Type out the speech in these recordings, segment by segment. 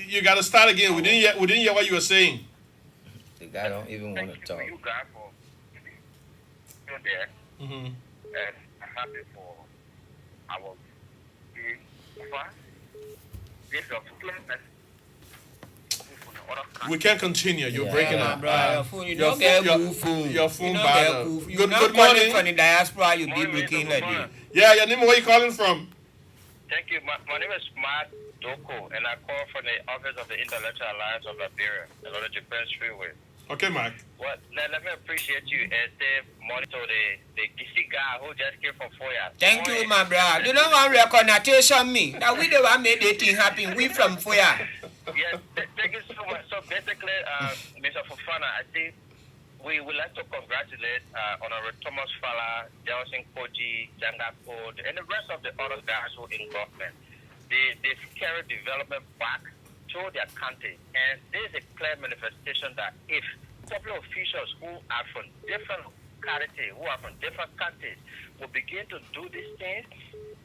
You got to start again. We didn't hear what you were saying. The guy don't even want to talk. Thank you guys for being there. Mm-hmm. And I'm happy for our being fast. This is a plan. We can't continue. You're breaking up. Your phone, you don't get good phone. Your phone you don't bad. get good. Good Not morning. from the diaspora, you be looking like this. Yeah, your name, where you calling from? Thank you. My name is Mark Doko, and I call from the Office of the Intellectual Alliance of Liberia, along the Japan Freeway. Okay, Mark. Well, let me appreciate you and say monitor the Kisi guy who just came from Foya. Thank you, my brother. You don't want recognition me. Now we the one made the thing happen. We from Foya. Yes, thank you so much. So basically, Mr. Fofana, I think we would like to congratulate Honorable Thomas Fala, Johnson Koji, Janga Code, and the rest of the other guys who in government. They've carried development back to their country. And there is a clear manifestation that if public officials who are from different localities, who are from different countries, will begin to do these things,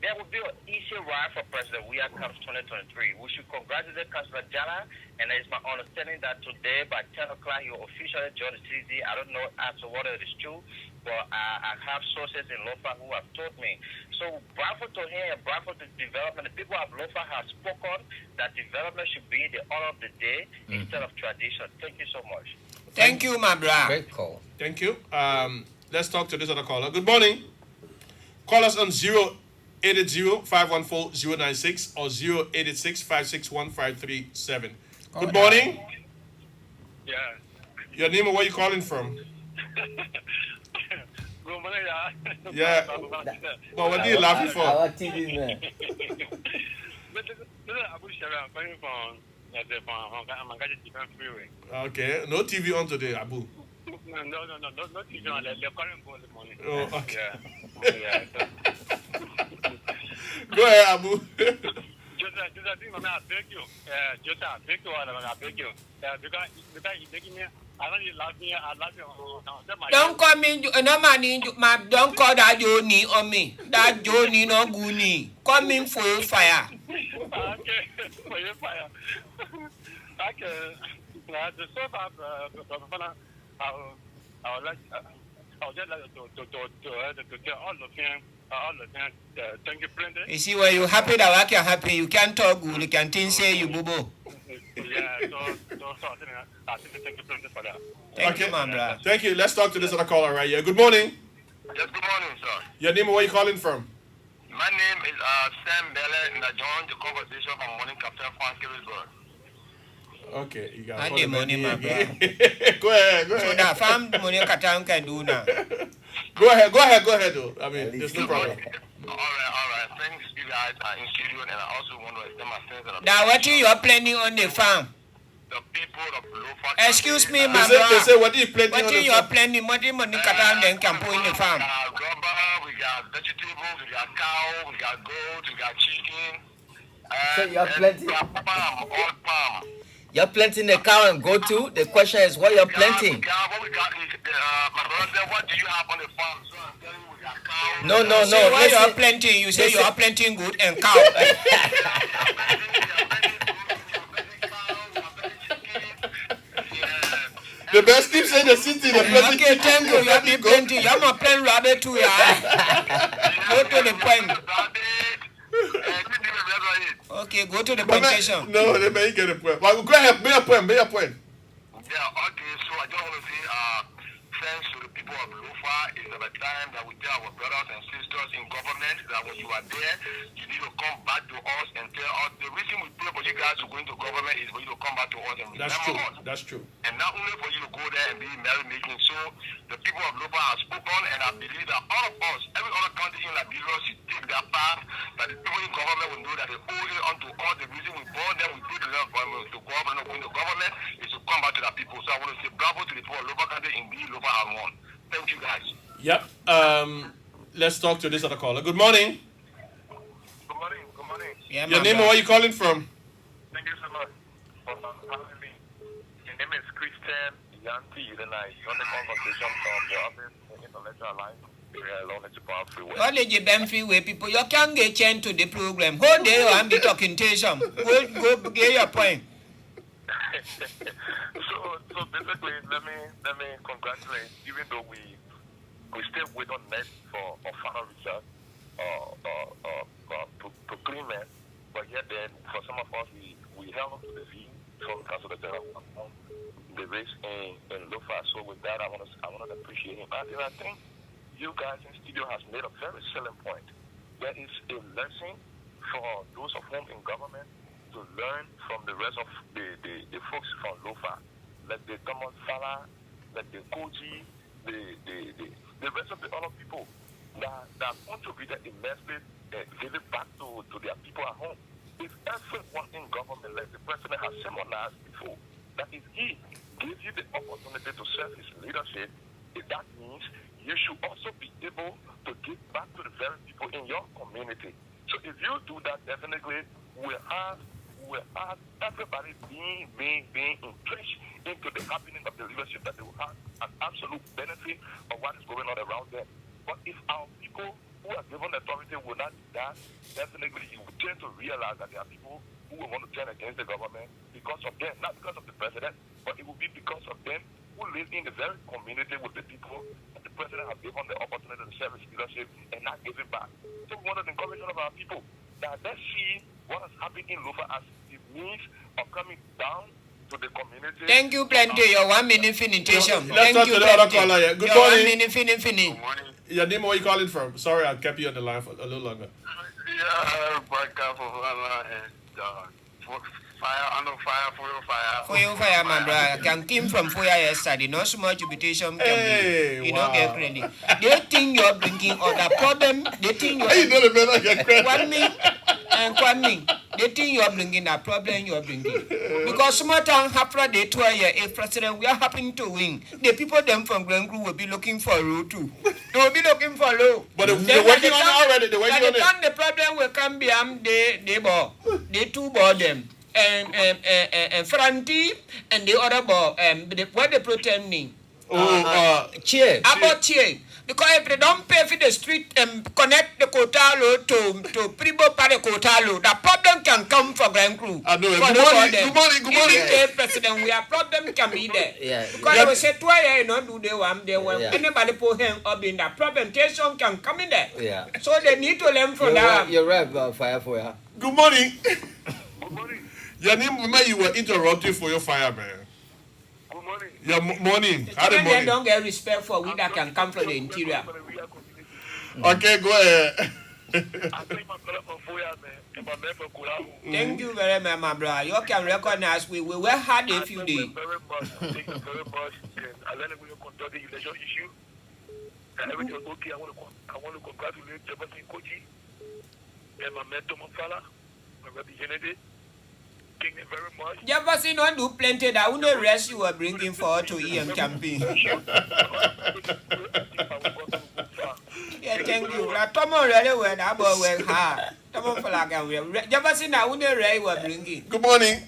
there will be an easy ride for President Weah comes 2023. We should congratulate Councillor Jala, and it's my understanding that today by 10 o'clock he will officially join the CZ. I don't know as to whether it is true, but I have sources in Lofa who have told me. So bravo to him and bravo to development. The people of Lofa have spoken that development should be the order of the day instead of tradition. Thank you so much. Thank you, my brother. Great call. Thank you. Let's talk to this other caller. Good morning. Call us on 080-514-096 or 086-561-537. Good morning. Yeah. Your name and where you calling from? Good morning, Yeah. Well, what are you laughing for? Our TV man. Okay. No TV on today, Abu. No TV on. They're calling for the money. Oh, okay. Yeah. Go ahead, Abu. Just I beg you. I beg you. Because you taking me. I know you love me. I love you. Don't call me, no money, don't call that Johnny on me. That Johnny no goonie. Call me for your fire. Okay, for your fire. Okay. The so far, I'll just like to tell all the things, thank you, plenty. You see, when you're happy that work you're happy, you can't talk good, you can't say you boo. Yeah, so I think thank you plenty for that. Thank you, my brother. Thank you. Let's talk to this other caller right here. Good morning. Yes, good morning, sir. Your name and where you calling from? My name is Sam Bella, and I joined the conversation from Morning Captain Frank Killisburg. Okay, you got the money, my brother. Go ahead. So that farm money Katan can do now. Go ahead, though. I mean, there's no problem. All right. Thanks, you guys are in studio, and I also want to extend my thanks. Now, what you are planning on the farm? The people of Lofa. Excuse me, my They brother. say, what are you planning What on you the are farm? planning? What you money Katan then can put in the farm? We got rubber, we got vegetables, we got cow, we got goat, we got chicken. So you have plenty. We got palm, all palm. You're planting the cow and go to. The question is what you're planting. What we got is, my brother said, what do you have on the farm? So I'm telling you, we got cow. No. So why you are Listen. planting? You say you are planting good and cow. The best team say the city, the blessing. Okay, thank you. You have been planting. You have not planting rabbit too, yeah. Go to the point. Okay, go to the plantation. No, they may get a point. Well, go ahead, be a point. Yeah, okay, so I just want to say thanks to the people of Lofa. It's the time that we tell our brothers and sisters in government that when you are there, you need to come back to us and tell us. The reason we pray for you guys to go into government is for you to come back to us and remember us. That's true. And not only for you to go there and be merry-making. So the people of Lofa have spoken, and I believe that all of us, every other country in Liberia, should take that path, that the people in government will know that they owe it onto us. The reason we born them, we take the love to government, going to government, is to come back to the people. So I want to say bravo to the people of Lofa country, indeed, Lofa have won. Thank you, guys. Yep. Let's talk to this other caller. Good morning. Good morning. Yeah, Your name and where you calling from? Thank you so much for having me. Your name is Christian Yanti, and I on the conversation from the Office of Intellectual Alliance. along the Japan freeway. All the Japan freeway people, you can't get change to the program. Hold there and be talking to some. Go get your point. So basically, let me congratulate. Even though we still wait on net for final result to clean that, but yet then for some of us we held on to the V from Council of the race in Lofa. So with that, I want to appreciate him. And I think you guys in studio has made a very selling point. There is a lesson for those of whom in government to learn from the rest of the folks from Lofa, like the Thomas Fala, like the Koji, the rest of the other people that contributed immensely, giving back to their people at home. If everyone in government, like the president has symbolized before, that if he gives you the opportunity to serve his leadership, that means you should also be able to give back to the very people in your community. So if you do that, definitely we'll have everybody being entrenched into the happening of the leadership, that they will have an absolute benefit of what is going on around them. But if our people who are given authority will not do that, definitely you will tend to realize that there are people who will want to turn against the government because of them, not because of the president, but it will be because of them who live in the very community with the people that the president has given the opportunity to serve his leadership and not giving back. So we want to encourage all of our people that let's see what has happened in Lofa as the means of coming down to the community. Thank you, plenty. Your 1 minute finitation. Let's Thank talk you, to the other plenty. caller. Yeah. Good Your 1 morning. minute finish. Good morning. Your name, where you calling from? Sorry, I kept you on the line for a little longer. Yeah, broadcast for fire, For you, fire, my brother. I can came from Foya yesterday. No so much reputation. Hey, you wow. don't get credit. They think you're bringing other problem. They think you're. You know the better get credit. Kwame, they think you're bringing a problem you're bringing. Because some time after they tour here, a president, we are happening to win. The people them from Grand Group will be looking for road too. They will be looking for low. But they're working on it already. They're working on it. The problem will come behind they two ball them. And Franti and the other ball, what they pretending. Cheer. About cheer. Because if they don't pay for the street and connect the Kotalo to Pribo Pare Kotalo, the problem can come for Grand Crew. I know. Good morning. Yeah. President, we have problem can be there. Yeah. Because they will say, why you not do the one they want. Yeah. Anybody put him up in that problem, tension can come in there. Yeah. So they need to learn from that. You're right about fire for ya. Good morning. Good morning. Your name, remember you were interrupting for your fire, man. Good morning. Your morning. How the They morning? don't get respect for we that can come from the interior. Okay, go ahead. I think my brother from Foya, man, and my man from Kulamu. Thank you very much, my brother. You can recognize we were hard a few days. Thank you very much. Thank you very much. And I learned we conduct the election issue. And everything was okay. I want to congratulate Jefferson Koji and my man Thomas Fala, my representative. Thank you very much. Jefferson don't do plenty that wouldn't rest you were bringing forward to EM campaign. Yeah, thank you. Tomo really well, that boy well hard. Tomo for like a Jefferson, I wouldn't really were bringing. Good morning.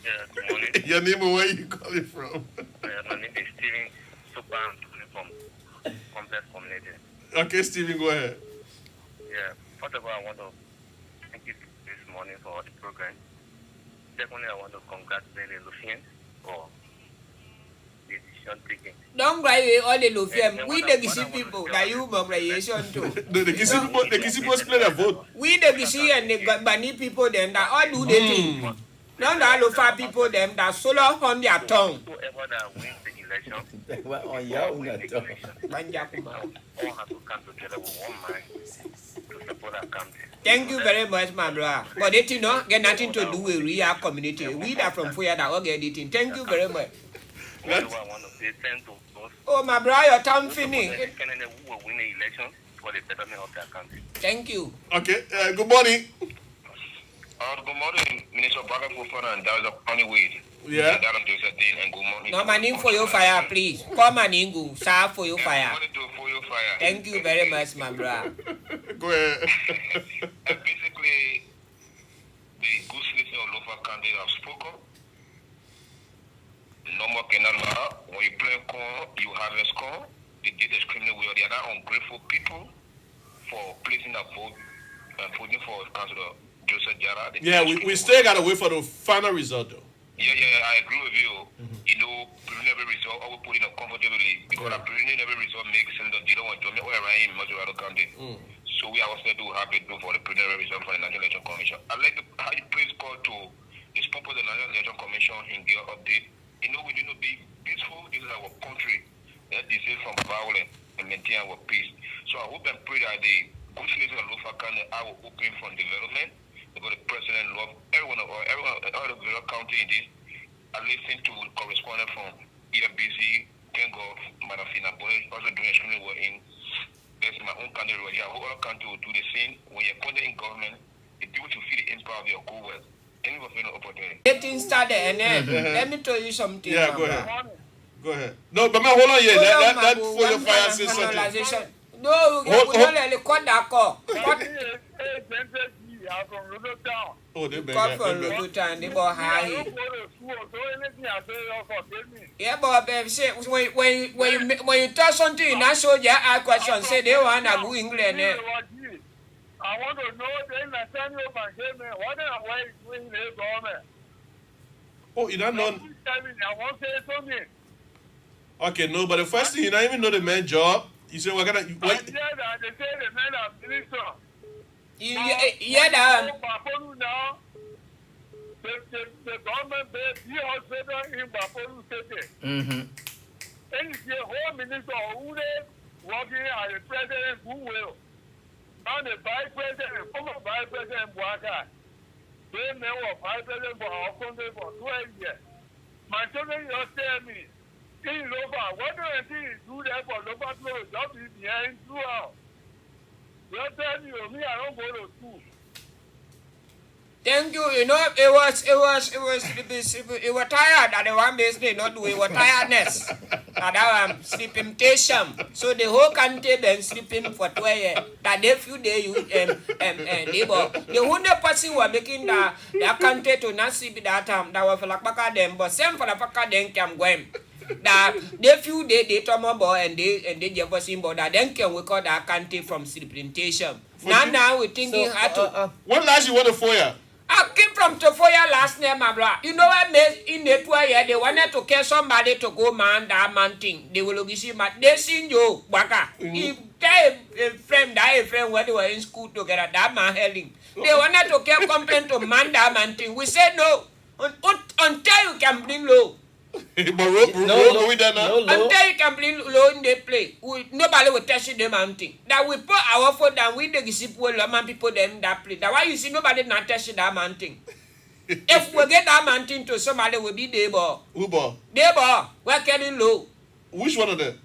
Yeah, good morning. Your name and where you calling from? My name is Steven Supan from Complex Community. Okay, Steven, go ahead. Yeah, first of all, I want to thank you this morning for the program. Secondly, I want to congratulate the Lufians for the decision taking. Don't cry all the Lufian. We the Gisi people that you congratulation too. The Kisi people split a vote. We the Gisi and the Bani people then that all do the thing. Not the Alufa people them that solo on their tongue. Whoever that wins the election, On your own. all have to come together with one mind to support our country. Thank you very much, my brother. But it you know get nothing to do with real community. We that from Foya that all get it. Thank you very much. Also, I want to say thanks to those Oh my brother, your time finished. candidates who will win the election for the betterment of their country. Thank you. Okay, good morning. Good morning, Minister Baga Fofana and Dawes of Honeyweed. Yeah. And good morning. No money for your fire, please. Call my ningu, sir, for your fire. For your fire. Thank you very much, my brother. Go ahead. Basically, the good citizen of local candidate have spoken. No more cannot when you play corn, you harvest corn. they did extremely well. They are not ungrateful people for placing a vote and voting for Councilor Joseph Jara. Yeah, we still gotta wait for the final result though. Yeah, I agree with you. You know, preliminary result, I will put in a comfortably because a preliminary result makes Senator Dilo want to me where I am, Maserati County. So we are also happy to for the preliminary result for the National Election Commission. I'd like to how you please call to the sponsor of the National Election Commission in their update. You know, we need to be peaceful. This is our country. That is it from violence and maintain our peace. So I hope and pray that the good citizens of Lofa County are open for development. Because the president love everyone of all the county in this. I listen to correspondent from Elbc, thank God, Madam Fina Boy, also doing extremely well in that's my own country right here. I hope other country will do the same. When you're content in government, the people to feel the impact of your co-work. Thank you for the opportunity. Getting started, and then let me tell you something. Yeah, go ahead. Go ahead. No, but man, hold on here. Let for your fire say something. No, we don't let it cut that call. Oh, they beg. Cut for Robo Town, they bought high. Yeah, but say when you talk something, not so you ask question, say they want to go England. I want to know the Nathaniel Bangaman, what are we doing the government? Oh, you don't know. I want to say something. Okay, no, but the first thing you don't even know the man's job. You say we're gonna. I hear that they say the man of minister. Yeah, that. Now, the government based the hospital in Bapolu City. And it's the whole minister who is working as the president who will. Now the vice president, former vice president Buaka, they never vice president for our country for 12 years. My children just tell me, in Loba, what do I think is do there for Loba to just be behind throughout? Just tell me, I don't go to school. Thank you. You know, it was tired that the one basically not doing what tiredness. That sleeping station. So the whole country been sleeping for 12 years. That they few days you labor. The only person were making the country to not sleep that time. That was for like baka them, but same for the baka them can go. That they few days they come about and they Jefferson but that then can we call that country from sleeping station. Now we're thinking how to. What last you want to fire? I came from Tofoya last night, my brother. You know what made in the 12 years, they wanted to get somebody to go man that man thing. They will see my they seen you, Baka. If they a friend when they were in school together, that man helping. They wanted to get complaint to man that man thing. We said no. Until you can bring low. Until you can bring low in the play. Nobody will touch the mountain. That we put our foot down with the disciple man people them that play. That's why you see nobody not touch that mountain. If we get that mountain to somebody will be Debo. Who ball? Debo, we're getting low. Which one of them?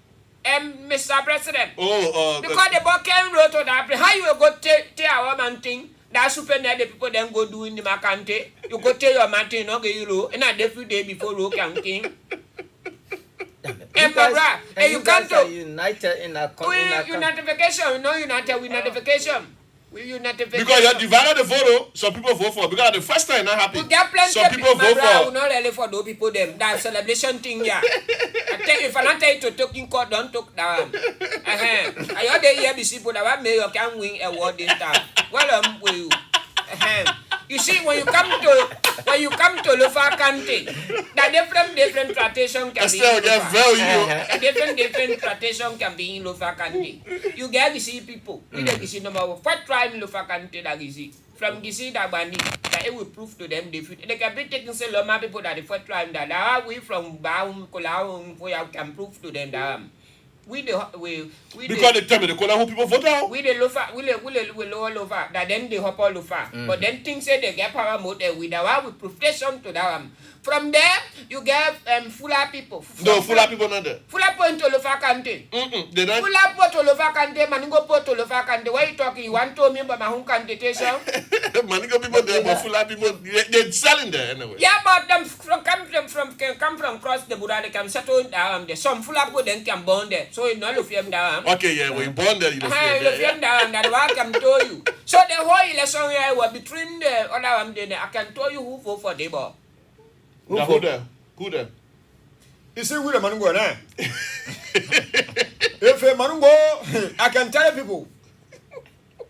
Mr. President. Because the ball came road to that place. How you go take our mountain? That's super net the people then go do in the Macante. You go tell your mountain, no get you low, and not every day before low counting. And you can't do united in a unification, no united with notification. Because you divided the vote, some people vote for. Because the first time not happy. Some people vote for. Not really for those people them. That celebration thing, yeah. I tell you, if I not tell you to talk in court, don't talk down. I heard the Elbc people that mayor can win a award this time. Well, with you. You see, when you come to Lofa County, the different tradition can be in Lofa. Different tradition can be in Lofa County. You get to see people. You get to see number one. What tribe in Lofa County that you see? From Gisi that Bandi, that it will prove to them they can be taking say Loma people that the first tribe that we from Baum, Kolau, we can prove to them that because they tell me the Kola who people vote out. We the Lofa, we lower Lofa, that then they hop all Lofa. But then things say they get power mode with our with protection to them. From there, you get Fula people. No, Fula people not there. Fula point to Lofa County. They don't. Fula point to Lofa County, Maningo point to Lofa County. Why you talking? You want to me about my home candidatation? Maningo people there, but Fula people, they're selling there anyway. Yeah, but them come from cross the Buddha, they can settle down there. Some Fula people then can born there. So you know the film down. Okay, yeah, when you born there, you know the film down. That's what I can tell you. So the whole election here was between the other one. Then I can tell you who vote for Debo. Who there? You see, who the man go now? If a manungo, I can tell people.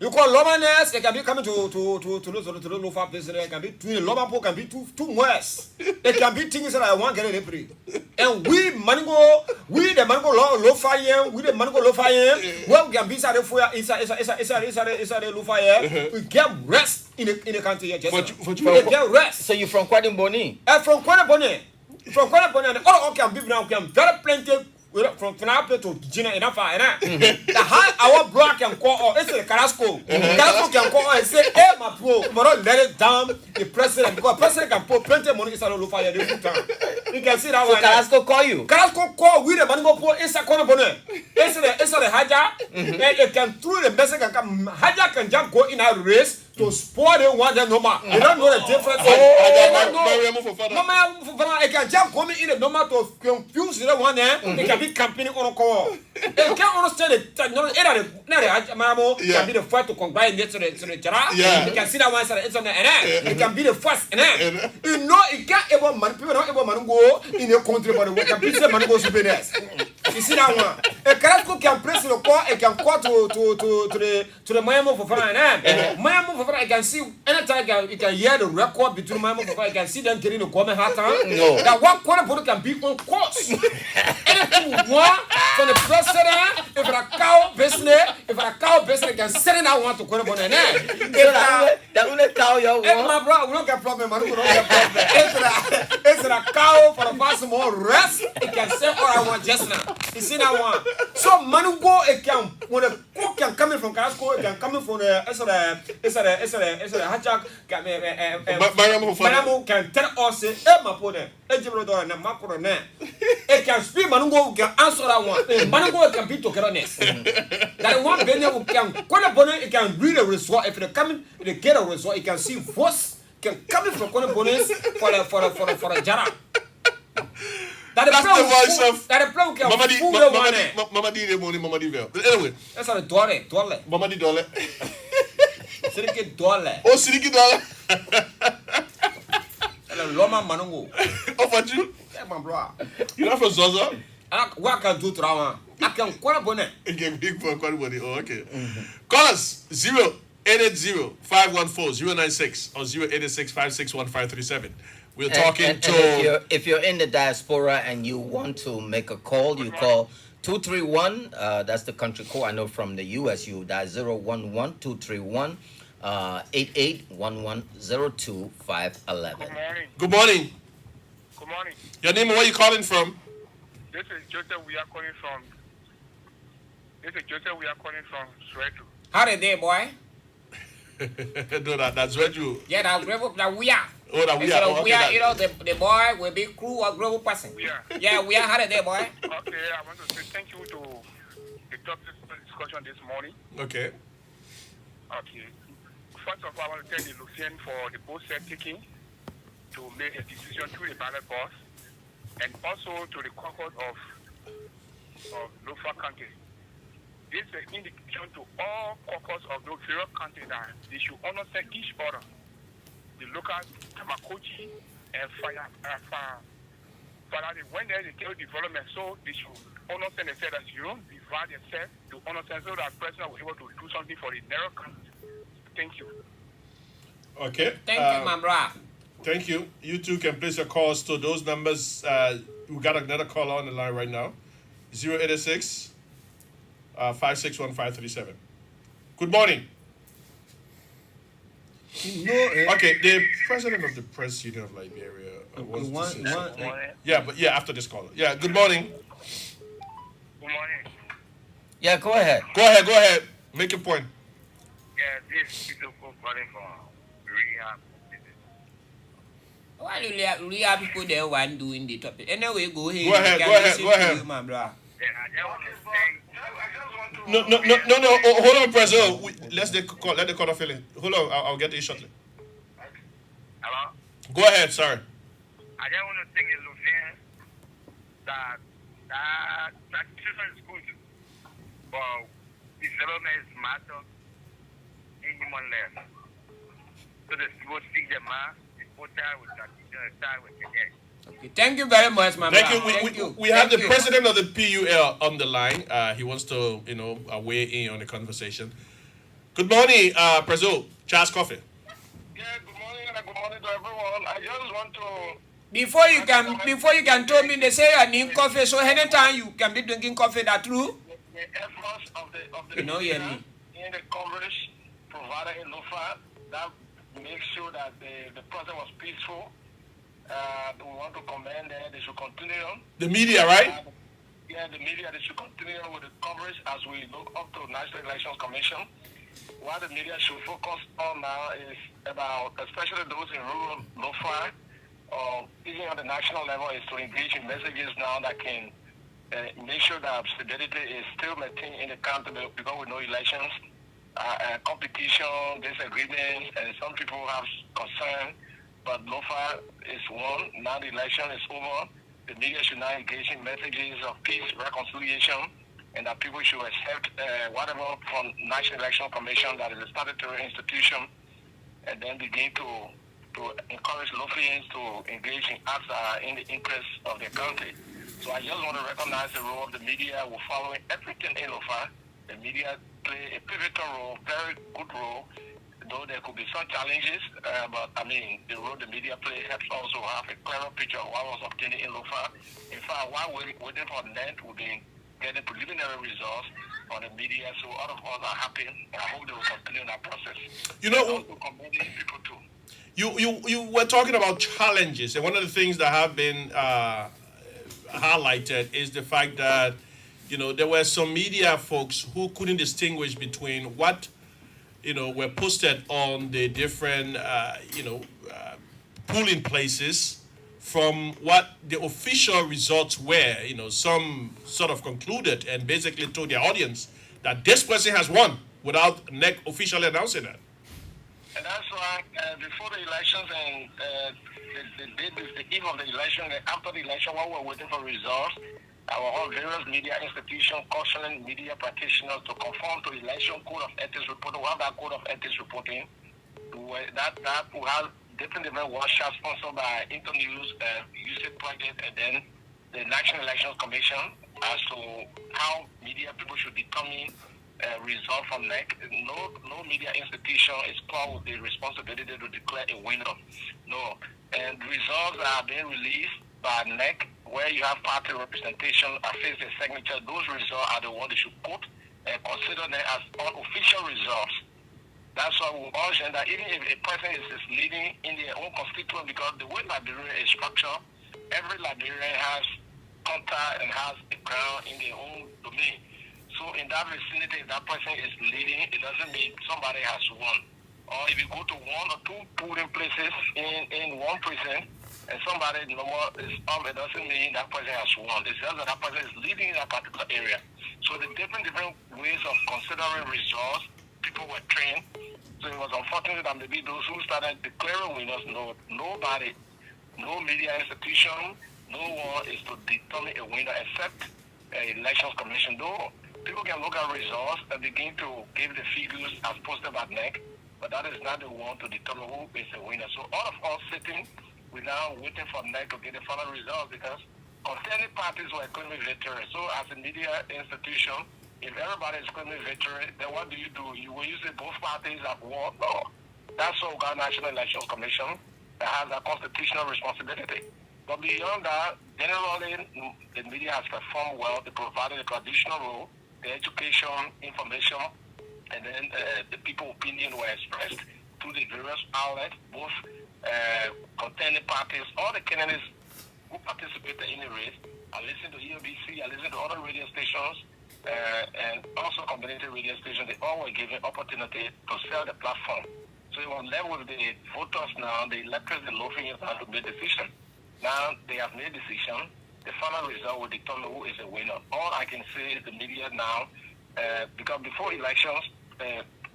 You call Lomanes, they can be coming to the low business. It can be two Lomapo, can be two worse. It can be things that I want to get in April. And we mango, we the mango low fire, we the mango low fire. Well, can be inside the fire, inside the low fire. We get rest in the country. Get rest. So you from Kwadimbo? From Kwadimbo. From Kwadimbo, all can be now can very plenty. From Fanape to Gina enough, the high our block can call or it's a Carrasco. Carrasco can call and say, hey, my bro, but let it down the president because president can put plenty of money inside of fire the full time. You can see that so one. Carrasco call you. Carrasco call with the money go it's a corner bonnet. It's a Haja, and it can through the message can come. Haja can just go in a race to spoil the one that normal. You don't know the difference. Mama, I can just come in the normal to confuse the one there. It can be campaigning on a call. They can't understand it. Can be the first to combine this to the Jara. You can see that one it's on the it can be the first. You know, it can't ever man, people don't ever man go in your country, but it can be the man goes to be there. You see that one? A Carrasco can press the call, it can call to the Miami for fun. Miami for fun, I can see anytime you can hear the record between Miami for fun, I can see them getting the comment hat. No. That one corner can be on course. Anything you want from the president, if a cow business, can send it out one to corner on the net. That only cow you want. My brother, we don't get problem, man. We don't get problem. It's a cow for the first more rest. It can say all I want just now. You see that one? So Manugo, it can when the cook can come in from Carrasco, it can come in from the it's a hatchback. Maramu can tell us, my pode, Ejibro and Macro. It can speak Manugo can answer that one. Manugo can be to Kerones. That one Benny can corner bonnet, it can read a resort. If they come in, they get a resort, it can see voice can come in from corner bonnets for a Jara. That's the voice of Mama Di. Anyway, that's a Dole. Mama Di Dole. Siriki Dole. Oh, Siriki Dole. Loma Manungo. Oh, for you? Yeah, my bro. You're not from Zozo? What can do trauma? I can corner bonnet. You get big for quality. Oh, okay. Call us 0880-514-096 or 0886-561-537. We're talking to... If you're in the diaspora and you want to make a call, you call 231. That's the country code. I know from the US, you dial 011-231 881102-511. Good morning. Good morning. Your name and where you calling from? This is Joseph. We are calling from Soweto. How the day, boy? No, that's where you... Yeah, that we are. Oh, that we are. So we are, you know, the boy will be crew or global person. Yeah, we are. How the day, boy? Okay, I want to say thank you to the top discussion this morning. Okay. Okay. First of all, I want to thank the Lucian for the both set taking to make a decision through the ballot box, and also to the caucus of Lofa County. This is an indication to all caucus of those various counties that they should honor each other. The local Tamakochi and Fire, when there is a development, so they should honor and say that you don't divide yourself to honor so that president will be able to do something for the narrow country. Thank you. Okay. Thank you, my brother. Thank you. You two can place your calls to those numbers. We got another caller on the line right now. 0886 561-537. Good morning. Okay, the president of the Press Union of Liberia wants to say something. Yeah, but after this caller. Yeah, good morning. Good morning. Yeah, go ahead. Go ahead. Make your point. Yeah, this is people calling from rehab. Why do rehab people there want doing the topic? Anyway, go ahead. Go ahead. My brother. No. Hold on, President. Let the caller fill in. Hold on, I'll get to you shortly. Hello? Go ahead, sorry. I just want to thank you, Lucian, that situation is good, but development is matter in human life. So the people speak the man, the people die with that, die with the dead. Okay. Thank you very much, my Thank brother. we have the president of the PUL on the line. He wants to, weigh in on the conversation. Good morning, Prezo. Charles Coffee. Yeah, good morning and good morning to everyone. I just want to... Before you can tell me, they say I need coffee, so anytime you can be drinking coffee, that true? The efforts of the hear media me. in the coverage provided in LOFA, that makes sure that the process was peaceful. We want to commend them. They should continue on. The media, right? Yeah, the media, they should continue with the coverage as we look up to National Elections Commission. What the media should focus on now is about, especially those in rural LOFA, even on the national level, is to engage in messages now that can make sure that stability is still maintained in the country because we know elections, competition, disagreements, and some people have concern. But LOFA is one. Now the election is over. The media should now engage in messages of peace, reconciliation, and that people should accept whatever from National Election Commission that is a statutory institution, and then begin to encourage Lofians to engage in acts in the interest of their country. So I just want to recognize the role of the media. We're following everything in LOFA. The media play a pivotal role, very good role, though there could be some challenges, but I mean, the role the media play helps also have a clearer picture of what was obtained in LOFA. In fact, while we're waiting for NET, we've been getting preliminary results on the media, so all of us are happy. I hope they will continue that process. Also commending people too. You were talking about challenges, and one of the things that have been highlighted is the fact that there were some media folks who couldn't distinguish between what were posted on the different polling places from what the official results were. Some sort of concluded and basically told their audience that this person has won without NEC officially announcing that. And that's why before the elections and the eve of the election and after the election, while we're waiting for results, our various media institutions cautioning media practitioners to conform to election code of ethics reporting. We have that code of ethics reporting. That will have different workshops sponsored by Internews, USAID Project, and then the National Elections Commission as to how media people should determine result from NEC. No media institution is called with the responsibility to declare a winner. No. And results are being released by NEC where you have party representation, face the signature. Those results are the ones they should quote and consider them as unofficial results. That's why we urge that even if a person is leading in their own constituent, because the way Liberia is structured, every Liberian has contact and has a ground in their own domain. So in that vicinity, if that person is leading, it doesn't mean somebody has won. Or if you go to one or two polling places in one precinct, and somebody no more is up, it doesn't mean that person has won. It's just that person is leading in that particular area. So the different ways of considering results, people were trained. So it was unfortunate that maybe those who started declaring winners, no media institution, no one is to determine a winner except Elections Commission. Though people can look at results and begin to give the figures as posted by NEC, but that is not the one to determine who is a winner. So all of us sitting, we're now waiting for NEC to get the final results because contending parties were claiming victory. So as a media institution, if everybody is claiming victory, then what do? You will use it both parties have won? No. That's all our National Elections Commission that has a constitutional responsibility. But beyond that, generally, the media has performed well. They provided a traditional role, the education, information, and then the people's opinion were expressed through the various outlets, both contending parties, all the candidates who participated in the race. I listened to Elbc, I listened to other radio stations, and also community radio stations. They all were given opportunity to sell the platform. So it was left with the voters now, the electors, the Lofians have to make a decision. Now they have made a decision. The final result will determine who is the winner. All I can say is the media now, because before elections,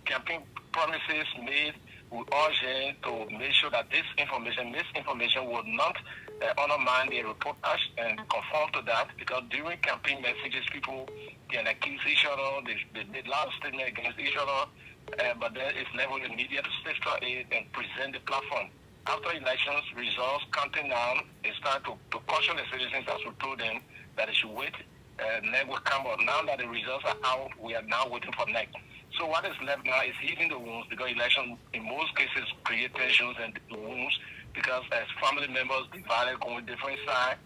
campaign promises made, we urge them to make sure that misinformation will not undermine their reportage and conform to that, because during campaign messages, people can accuse each other, they loud statement against each other, but then it's left with the media to sift it and present the platform. After elections, results counting down is start to caution the citizens as we told them that they should wait. NEC will come out. Now that the results are out, we are now waiting for NEC. So what is left now is healing the wounds, because election in most cases create tensions and wounds, because as family members divided on different sides,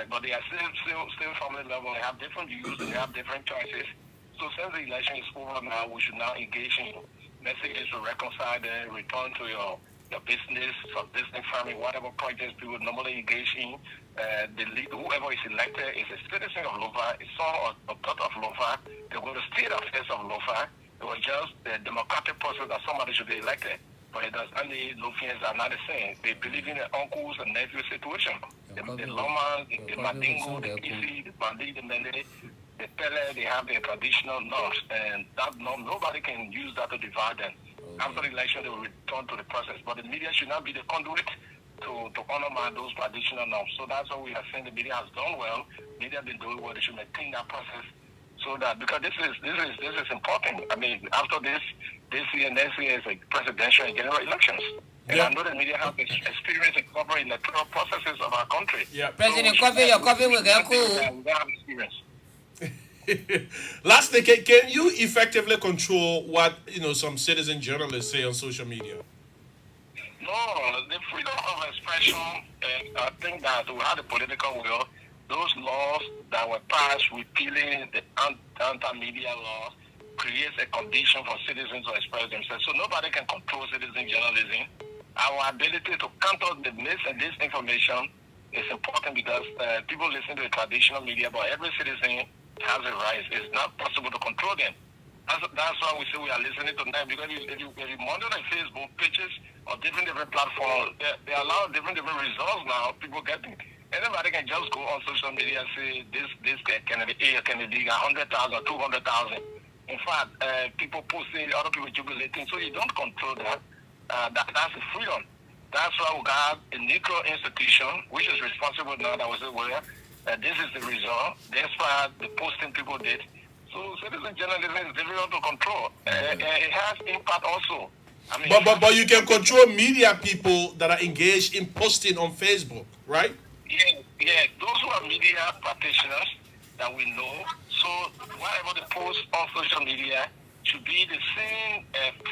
but they are still family members. They have different views and they have different choices. So since the election is over now, we should now engage in messages to reconcile them, return to your business, for business farming, whatever projects people normally engage in. Whoever is elected is a citizen of Lofa, is son or daughter of Lofa. They go to state affairs of Lofa. It was just the democratic process that somebody should be elected. But it does only Lofians are not the same. They believe in the uncles and nephews situation. The Loma, the Mandingo, the Kisi, the Bandi, the Mende, the Pele, they have their traditional norms. And that norm, nobody can use that to divide them. After the election, they will return to the process. But the media should not be the conduit to honor those traditional norms. So that's what we are saying. The media has done well. Media have been doing well. They should maintain that process. So that, because this is important. I mean, after this year, next year is a presidential and general elections. And I know the media have experience in covering electoral processes of our country. Yeah. President Coffee, your coffee will get cool. We have experience. Lastly, can you effectively control what some citizen journalists say on social media? No, the freedom of expression. I think that we had the political will. Those laws that were passed repealing the anti-media laws creates a condition for citizens to express themselves. So nobody can control citizen journalism. Our ability to counter the mis and disinformation is important, because people listen to the traditional media, but every citizen has a right. It's not possible to control them. That's why we say we are listening to them, because if you monitor the Facebook pages or different platforms, they allow different results now. People getting. Anybody can just go on social media and say this candidate A candidate 100,000, 200,000. In fact, people posting, other people jubilating. So you don't control that. That's the freedom. That's why we got a neutral institution which is responsible now. That was aware. This is the result. Despite the posting people did. So citizen journalism is difficult to control. It has impact also. I mean, but you can control media people that are engaged in posting on Facebook, right? Yeah. Those who are media practitioners that we know. So whatever they post on social media should be the same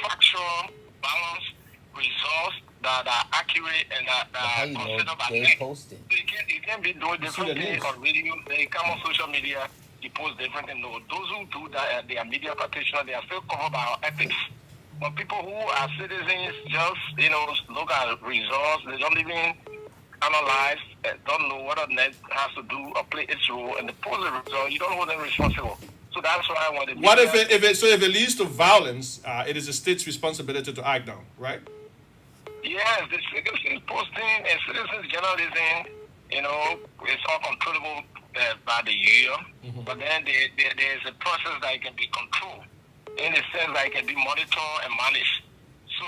factual, balanced results that are accurate and that are considered by them. Posting? You can't be doing different things on radio. They come on social media, you post different things. No, those who do that, they are media practitioners. They are still covered by our ethics. But people who are citizens just look at results. They don't even analyze, don't know what a net has to do or play its role, and the post the result, you don't hold them responsible. So that's why I want to. What if it leads to violence? It is the state's responsibility to act now, right? Yes, this citizen posting and citizens journalism, it's all controllable by the year. Mm-hmm. But then there's a process that can be controlled in the sense that it can be monitored and managed. So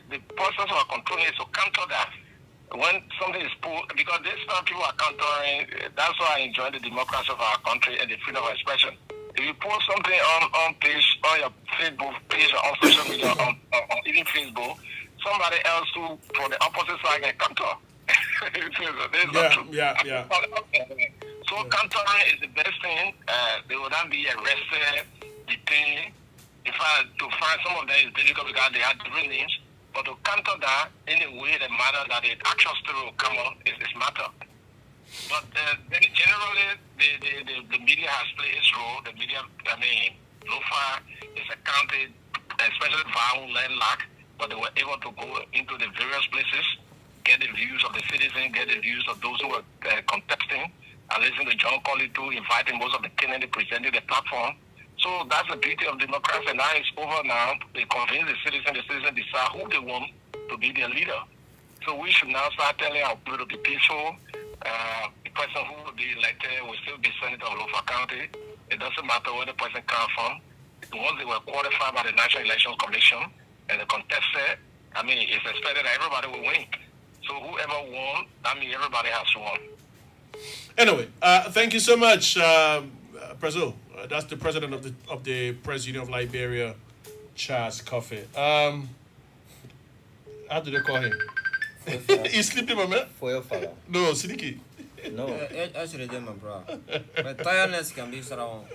the process of controlling is to counter that. When something is put, because this time people are countering, that's why I enjoy the democracy of our country and the freedom of expression. If you post something on your Facebook page or on social media, on even Facebook, somebody else who for the opposite side can counter. Yeah. So countering is the best thing. They will then be arrested, detained. To find some of them is difficult because they have different names. But to counter that in a way, the manner that the actual story will come on is matter. But generally, the media has played its role. The media, Lofa is accounted, especially for our own landlocked, but they were able to go into the various places, get the views of the citizens, get the views of those who were contesting, and listen to John Colley too, inviting most of the candidates, presenting the platform. So that's the beauty of democracy. Now it's over now. They convince the citizens decide who they want to be their leader. So we should now start telling our people to be peaceful. The person who will be elected will still be senator of Lofa County. It doesn't matter where the person comes from. Once they were qualified by the National Elections Commission and the contested, it's expected that everybody will win. So whoever won, everybody has won. Anyway, thank you so much, Prezo. That's the president of the Press Union of Liberia, Charles Coffey. How do they call him? He's sleeping, mama. For your father. No, Sidiki. No. Actually, them, bro. But tiredness can be strong.